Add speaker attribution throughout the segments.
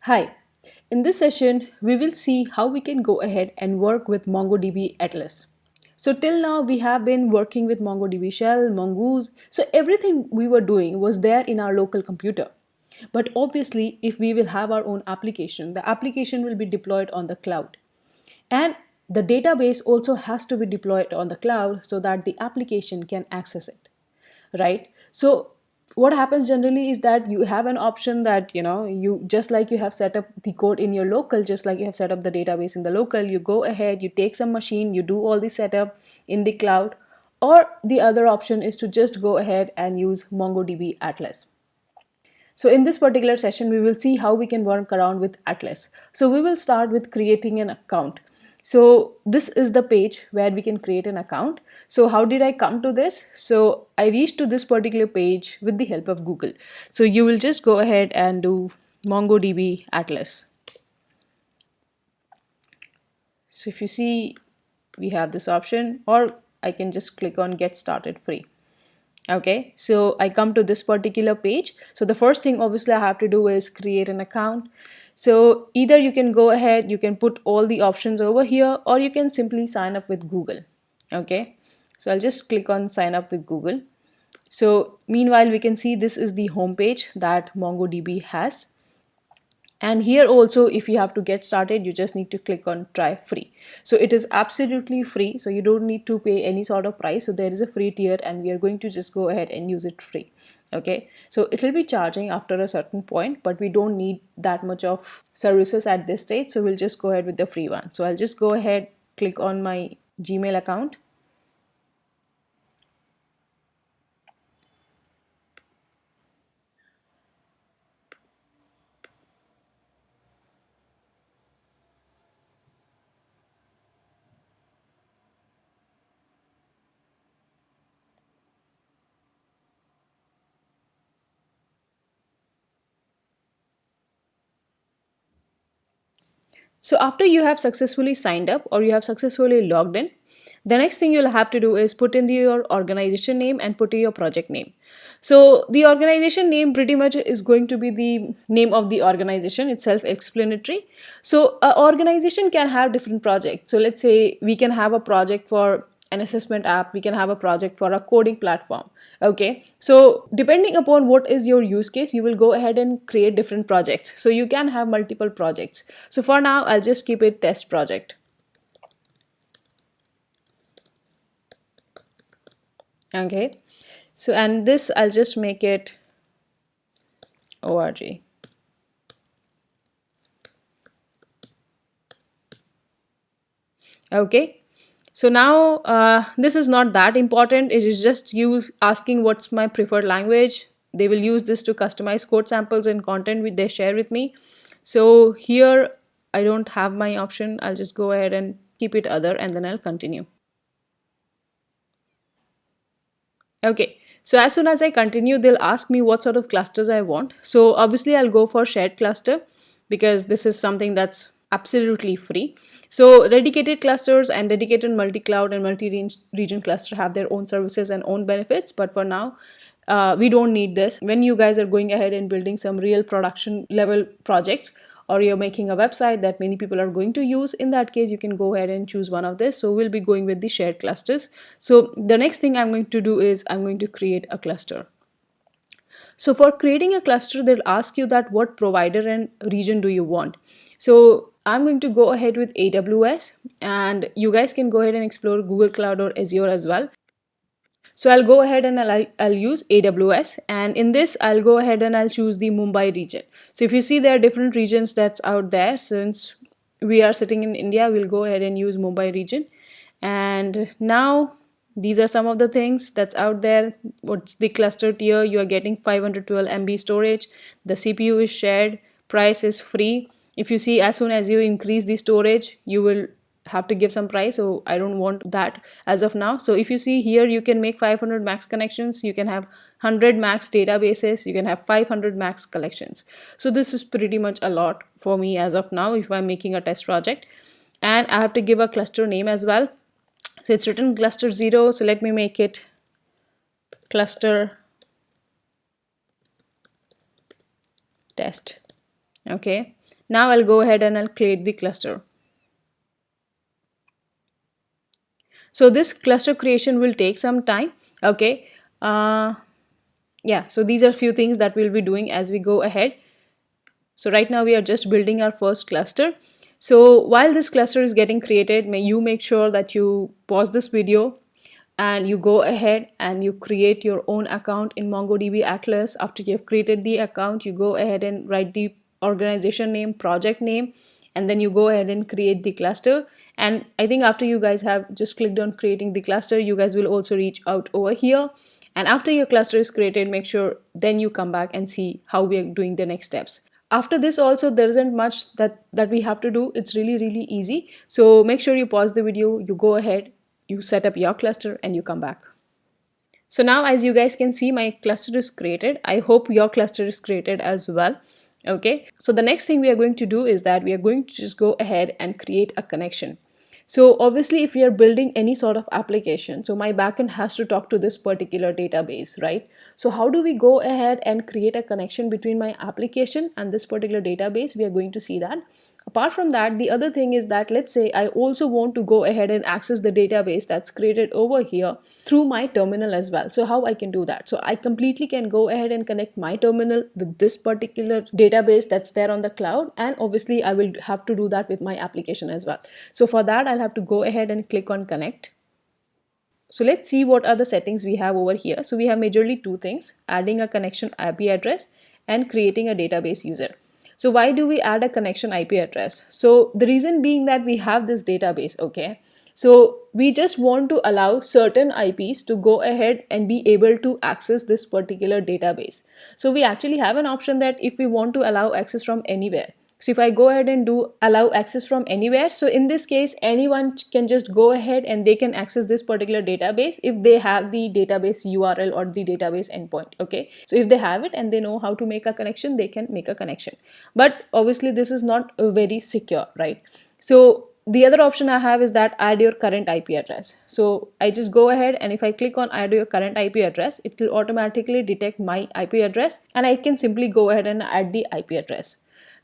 Speaker 1: Hi, in this session, we will see how we can go ahead and work with MongoDB Atlas. So till now, we have been working with MongoDB Shell, Mongoose, so everything we were doing was there in our local computer. But obviously, if we will have our own application, the application will be deployed on the cloud. And the database also has to be deployed on the cloud so that the application can access it, right? So what happens generally is that you have an option that you just like you have set up the code in your local, just like you have set up the database in the local, you go ahead, you take some machine, you do all the setup in the cloud. Or the other option is to just go ahead and use MongoDB Atlas. So in this particular session, we will see how we can work around with Atlas. So we will start with creating an account. So this is the page where we can create an account. So how did I come to this? So I reached to this particular page with the help of Google. So you will just go ahead and do MongoDB Atlas. So if you see, we have this option, or I can just click on get started free. Okay, so I come to this particular page. So the first thing obviously I have to do is create an account. So either you can go ahead, you can put all the options over here, or you can simply sign up with Google. Okay, so I'll just click on sign up with Google. So meanwhile, we can see this is the home page that MongoDB has. And here also, if you have to get started, you just need to click on try free. So it is absolutely free, so you don't need to pay any sort of price. So there is a free tier and we are going to just go ahead and use it free. Okay, so it will be charging after a certain point, but we don't need that much of services at this stage, so we'll just go ahead with the free one. So I'll just go ahead, click on my Gmail account. So after you have successfully signed up or you have successfully logged in, the next thing you'll have to do is put in your organization name and put in your project name. So the organization name pretty much is going to be the name of the organization. It's self-explanatory. So an organization can have different projects. So let's say we can have a project for an assessment app, we can have a project for a coding platform. Okay, so depending upon what is your use case, you will go ahead and create different projects, so you can have multiple projects. So for now, I'll just keep it test project. Okay, so and this I'll just make it org. Okay, so now this is not that important, it is just use asking what's my preferred language. They will use this to customize code samples and content which they share with me. So here I don't have my option, I'll just go ahead and keep it other and then I'll continue. Okay, so as soon as I continue, they'll ask me what sort of clusters I want. So obviously I'll go for shared cluster because this is something that's absolutely free. So dedicated clusters and dedicated multi-cloud and multi-region cluster have their own services and own benefits. But for now, we don't need this. When you guys are going ahead and building some real production level projects, or you're making a website that many people are going to use, in that case you can go ahead and choose one of this. So we'll be going with the shared clusters. So the next thing I'm going to do is I'm going to create a cluster. So for creating a cluster, they'll ask you that what provider and region do you want. So I'm going to go ahead with AWS, and you guys can go ahead and explore Google Cloud or Azure as well. So I'll go ahead and I'll use AWS, and in this I'll go ahead and I'll choose the Mumbai region. So if you see there are different regions that's out there, since we are sitting in India, we'll go ahead and use Mumbai region. And now these are some of the things that's out there. What's the cluster tier? You are getting 512 MB storage. The CPU is shared. Price is free. If you see, as soon as you increase the storage, you will have to give some price, so I don't want that as of now. So if you see here, you can make 500 max connections, you can have 100 max databases, you can have 500 max collections. So this is pretty much a lot for me as of now if I'm making a test project. And I have to give a cluster name as well. So it's written cluster 0, so let me make it cluster test. Okay, Now I'll go ahead and I'll create the cluster. So this cluster creation will take some time. Okay. uh, yeah, so these are few things that we'll be doing as we go ahead. So right now we are just building our first cluster. So while this cluster is getting created, may you make sure that you pause this video and you go ahead and you create your own account in MongoDB Atlas. After you have created the account, you go ahead and write the organization name, project name, and then you go ahead and create the cluster. And I think after you guys have just clicked on creating the cluster, you guys will also reach out over here. And after your cluster is created, make sure then you come back and see how we are doing the next steps. After this also, there isn't much that we have to do. It's really easy. So make sure you pause the video, you go ahead, you set up your cluster, and you come back. So now, as you guys can see, my cluster is created. I hope your cluster is created as well. Okay, so the next thing we are going to do is that we are going to just go ahead and create a connection. So obviously, if we are building any sort of application, so my backend has to talk to this particular database, right? So how do we go ahead and create a connection between my application and this particular database? We are going to see that. Apart from that, the other thing is that, let's say I also want to go ahead and access the database that's created over here through my terminal as well. So how I can do that? So I completely can go ahead and connect my terminal with this particular database that's there on the cloud, and obviously I will have to do that with my application as well. So for that, I'll have to go ahead and click on connect. So let's see what are the settings we have over here. So we have majorly two things: adding a connection IP address and creating a database user. So why do we add a connection IP address? So the reason being that we have this database, okay? So we just want to allow certain IPs to go ahead and be able to access this particular database. So we actually have an option that if we want to allow access from anywhere. So if I go ahead and do allow access from anywhere, so in this case, anyone can just go ahead and they can access this particular database if they have the database URL or the database endpoint. Okay, so if they have it and they know how to make a connection, they can make a connection. But obviously this is not very secure, right? So the other option I have is that add your current IP address. So I just go ahead and if I click on add your current IP address, it will automatically detect my IP address and I can simply go ahead and add the IP address.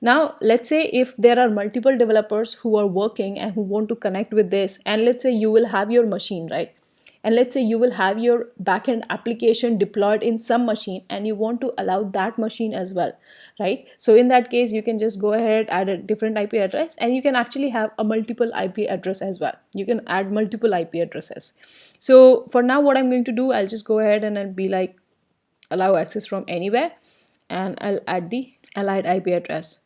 Speaker 1: Now, let's say if there are multiple developers who are working and who want to connect with this, and let's say you will have your machine, right? And let's say you will have your backend application deployed in some machine and you want to allow that machine as well, right? So in that case, you can just go ahead, add a different IP address, and you can actually have a multiple IP address as well. You can add multiple IP addresses. So for now, what I'm going to do, I'll just go ahead and I'll be like allow access from anywhere, and I'll add the allied IP address.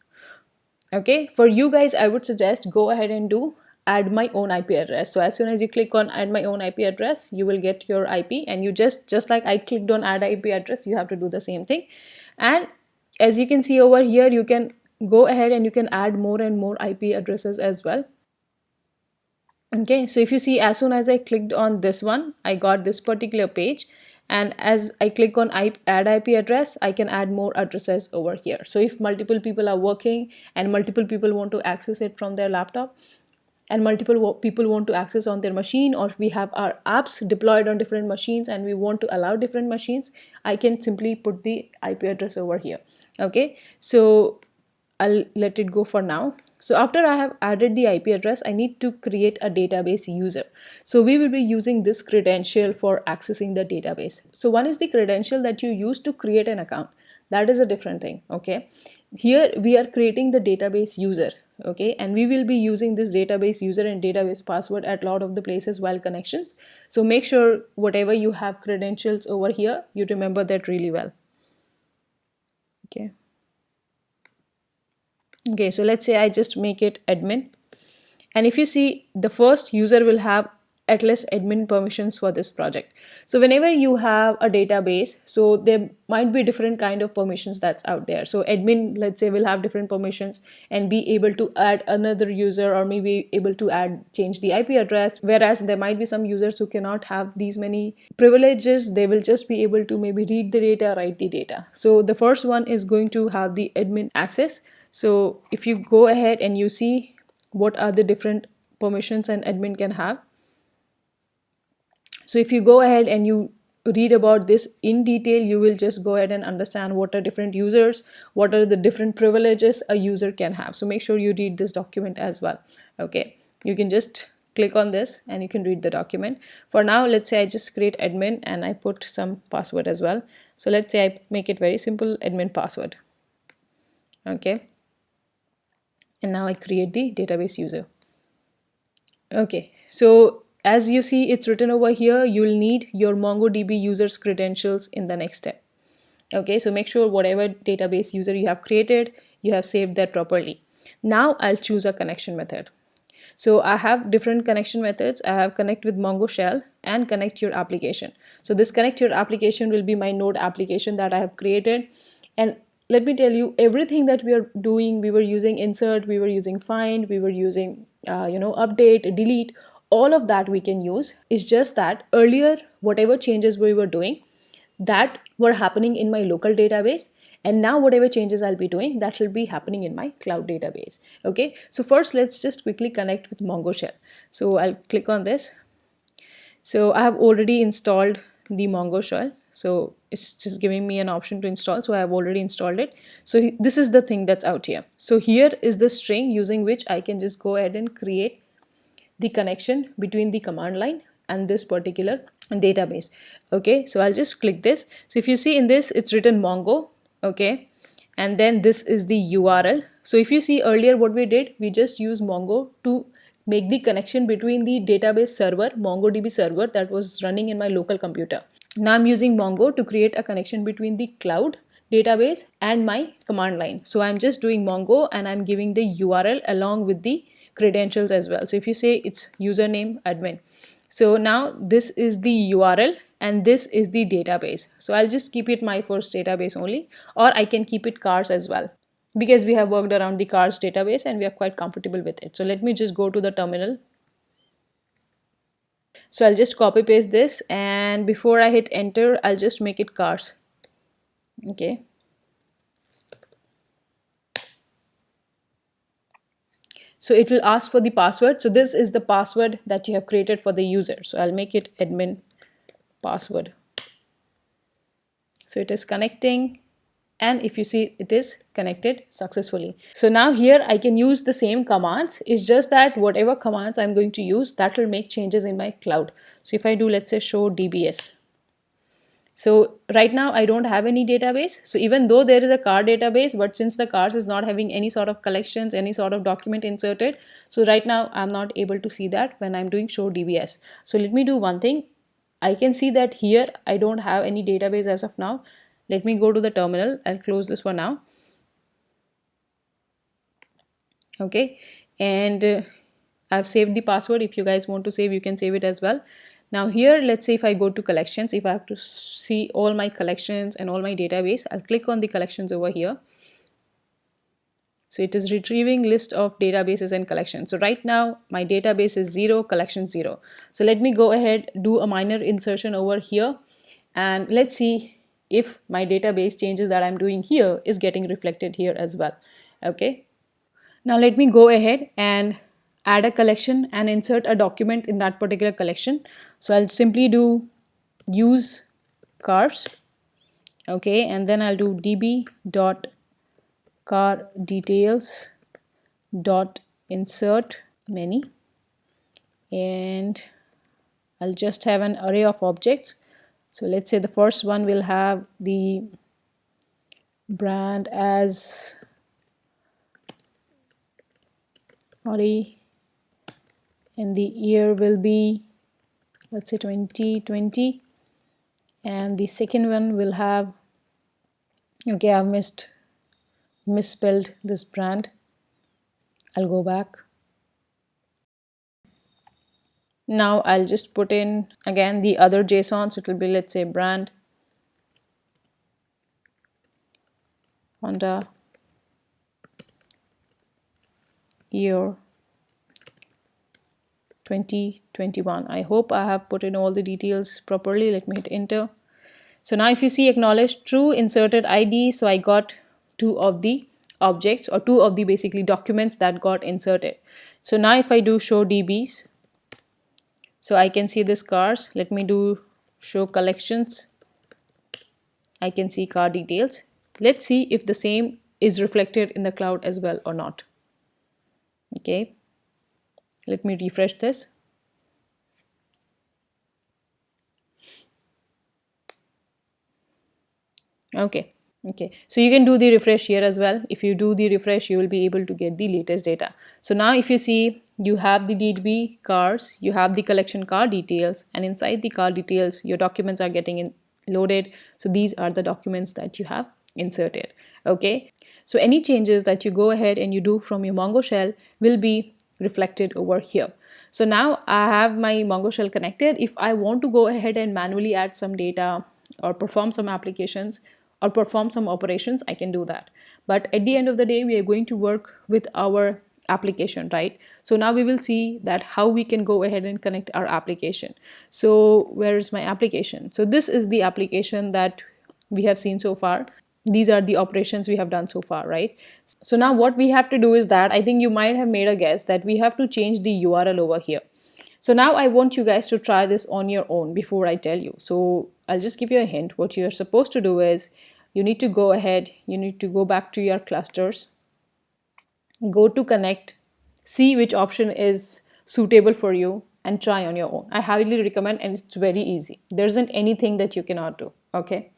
Speaker 1: Okay, for you guys, I would suggest go ahead and do add my own IP address. So as soon as you click on add my own IP address, you will get your IP, and you just like I clicked on add IP address, you have to do the same thing. And as you can see over here, you can go ahead and you can add more and more IP addresses as well. Okay, so if you see, as soon as I clicked on this one, I got this particular page, and as I click on add IP address, I can add more addresses over here. So if multiple people are working and multiple people want to access it from their laptop, and multiple people want to access on their machine, or if we have our apps deployed on different machines and we want to allow different machines, I can simply put the IP address over here. Okay, so I'll let it go for now. So after I have added the IP address, I need to create a database user. So we will be using this credential for accessing the database. So one is the credential that you use to create an account. That is a different thing. Okay, here we are creating the database user. Okay, and we will be using this database user and database password at a lot of the places while connections. So make sure whatever you have credentials over here, you remember that really well. Okay. Okay, so let's say I just make it admin. And if you see, the first user will have at least admin permissions for this project. So whenever you have a database, so there might be different kind of permissions that's out there. So admin, let's say, will have different permissions and be able to add another user, or maybe able to change the IP address. Whereas there might be some users who cannot have these many privileges. They will just be able to maybe read the data, write the data. So the first one is going to have the admin access. So if you go ahead and you see what are the different permissions an admin can have. So if you go ahead and you read about this in detail, you will just go ahead and understand what are different users, what are the different privileges a user can have. So make sure you read this document as well. Okay, you can just click on this and you can read the document. For now, let's say I just create admin and I put some password as well. So let's say I make it very simple, admin password. Okay, and now I create the database user. Okay, so as you see, it's written over here, you'll need your MongoDB user's credentials in the next step. Okay, so make sure whatever database user you have created, you have saved that properly. Now I'll choose a connection method. So I have different connection methods. I have connect with Mongo shell and connect your application. So this connect your application will be my node application that I have created. And let me tell you, everything that we are doing, we were using insert, we were using find, we were using update, delete, all of that we can use. It's just that earlier, whatever changes we were doing, that were happening in my local database, and now whatever changes I'll be doing, that will be happening in my cloud database. Okay, so first let's just quickly connect with Mongo shell. So I'll click on this. So I have already installed the Mongo shell, so it's just giving me an option to install, so I have already installed it. So this is the thing that's out here. So here is the string using which I can just go ahead and create the connection between the command line and this particular database. Okay, so I'll just click this. So if you see in this, it's written Mongo. Okay, and then this is the URL. So if you see earlier what we did, we just used Mongo to make the connection between the database server, MongoDB server, that was running in my local computer. Now I'm using Mongo to create a connection between the cloud database and my command line. So I'm just doing Mongo and I'm giving the URL along with the credentials as well. So if you say it's username admin, so now this is the URL and this is the database. So I'll just keep it my first database only, or I can keep it cars as well, because we have worked around the cars database and we are quite comfortable with it. So let me just go to the terminal. So I'll just copy paste this, and before I hit enter, I'll just make it cars. Okay, so it will ask for the password. So this is the password that you have created for the user. So I'll make it admin password. So it is connecting, and if you see, it is connected successfully. So now here I can use the same commands. It's just that whatever commands I'm going to use, that will make changes in my cloud. So if I do, let's say, show DBS. So right now I don't have any database. So even though there is a car database, but since the cars is not having any sort of collections, any sort of document inserted, so right now I'm not able to see that when I'm doing show DBS. So let me do one thing. I can see that here I don't have any database as of now. Let me go to the terminal. I'll close this for now. Okay, and I've saved the password. If you guys want to save, you can save it as well. Now here, let's say if I go to collections, if I have to see all my collections and all my database, I'll click on the collections over here. So it is retrieving list of databases and collections. So right now my database is 0, collection 0. So let me go ahead, do a minor insertion over here, and let's see if my database changes that I'm doing here is getting reflected here as well. Okay, now let me go ahead and add a collection and insert a document in that particular collection. So I'll simply do use cars. Okay, and then I'll do db dot car details dot insert many, and I'll just have an array of objects. So let's say the first one will have the brand as Audi, and the year will be, let's say, 2020, and the second one will have, okay, I've misspelled this brand. I'll go back. Now I'll just put in again the other JSON. So it will be, let's say, brand Honda, year 2021. I hope I have put in all the details properly. Let me hit enter. So now if you see acknowledged true, inserted ID, so I got 2 of the objects, or 2 of the basically documents that got inserted. So now if I do show DBs, so I can see this cars. Let me do show collections, I can see car details. Let's see if the same is reflected in the cloud as well or not. Okay, let me refresh this. Okay. Okay, so you can do the refresh here as well. If you do the refresh, you will be able to get the latest data. So now if you see, you have the DB cars, you have the collection car details, and inside the car details, your documents are getting loaded. So these are the documents that you have inserted. Okay, so any changes that you go ahead and you do from your Mongo shell will be reflected over here. So now I have my Mongo shell connected. If I want to go ahead and manually add some data or perform some applications or perform some operations, I can do that. But at the end of the day, we are going to work with our application, right? So now we will see that how we can go ahead and connect our application. So where is my application? So this is the application that we have seen so far. These are the operations we have done so far, right? So now what we have to do is that I think you might have made a guess that we have to change the URL over here. So now I want you guys to try this on your own before I tell you. So I'll just give you a hint. What you're supposed to do is you need to go ahead, you need to go back to your clusters, go to connect, see which option is suitable for you and try on your own. I highly recommend, and it's very easy. There isn't anything that you cannot do. Okay.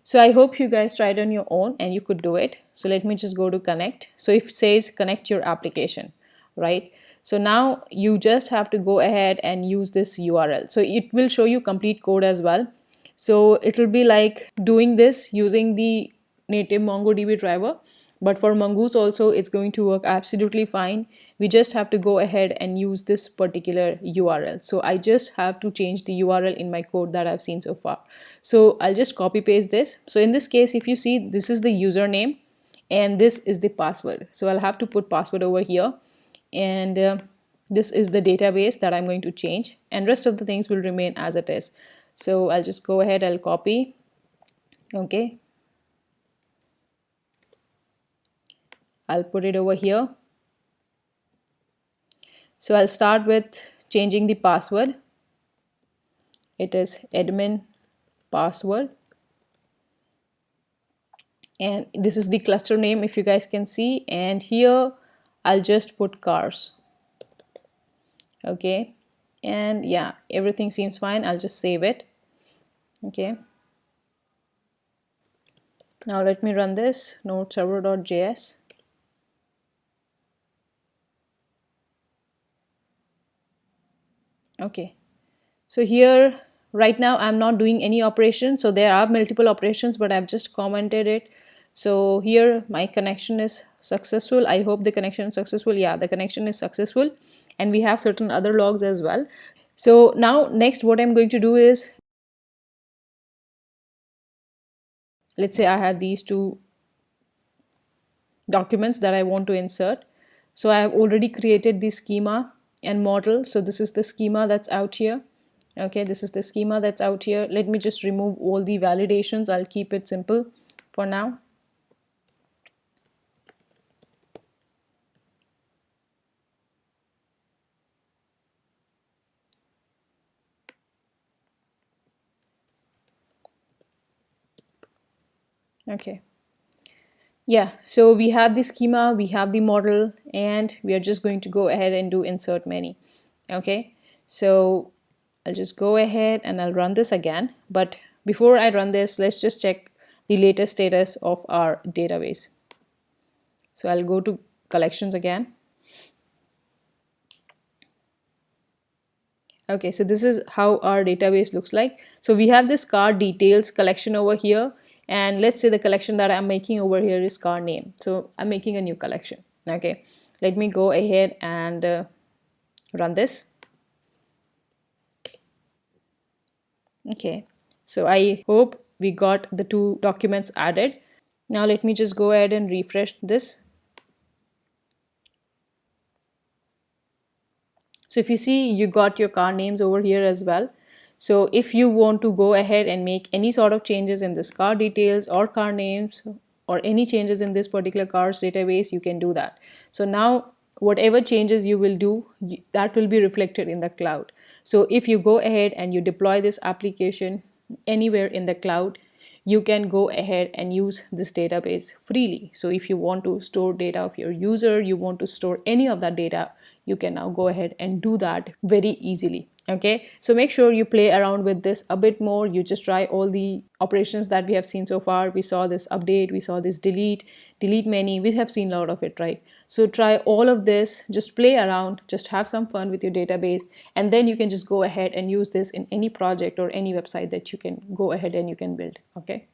Speaker 1: So I hope you guys tried on your own and you could do it. So let me just go to connect. So if it says connect your application, right? So now you just have to go ahead and use this URL. So it will show you complete code as well. So it will be like doing this using the native MongoDB driver. But for Mongoose also, it's going to work absolutely fine. We just have to go ahead and use this particular URL. So I just have to change the URL in my code that I've seen so far. So I'll just copy paste this. So in this case, if you see, this is the username and this is the password. So I'll have to put password over here, and this is the database that I'm going to change, and rest of the things will remain as it is. So I'll just go ahead, I'll copy. Okay, I'll put it over here. So I'll start with changing the password. It is admin password, and this is the cluster name, if you guys can see, and here I'll just put cars. Okay, and yeah, everything seems fine. I'll just save it. Okay, now let me run this node server.js. Okay, so here right now I'm not doing any operation, so there are multiple operations, but I've just commented it. So here my connection is successful. I hope the connection is successful. Yeah, the connection is successful, and we have certain other logs as well. So now next what I'm going to do is, let's say I have these two documents that I want to insert. So I have already created the schema and model. So this is the schema that's out here. Okay, this is the schema that's out here. Let me just remove all the validations. I'll keep it simple for now. Okay, yeah, so we have the schema, we have the model, and we are just going to go ahead and do insert many. Okay, so I'll just go ahead and I'll run this again. But before I run this, let's just check the latest status of our database. So I'll go to collections again. Okay, so this is how our database looks like. So we have this car details collection over here, and let's say the collection that I'm making over here is car name. So I'm making a new collection. Okay, let me go ahead and run this. Okay, so I hope we got the two documents added. Now let me just go ahead and refresh this. So if you see, you got your car names over here as well. So if you want to go ahead and make any sort of changes in this car details or car names or any changes in this particular cars database, you can do that. So now whatever changes you will do, that will be reflected in the cloud. So if you go ahead and you deploy this application anywhere in the cloud, you can go ahead and use this database freely. So if you want to store data of your user, you want to store any of that data, you can now go ahead and do that very easily. Okay, so make sure you play around with this a bit more. You just try all the operations that we have seen so far. We saw this update, we saw this delete many, we have seen a lot of it, right? So try all of this, just play around, just have some fun with your database, and then you can just go ahead and use this in any project or any website that you can go ahead and you can build. Okay.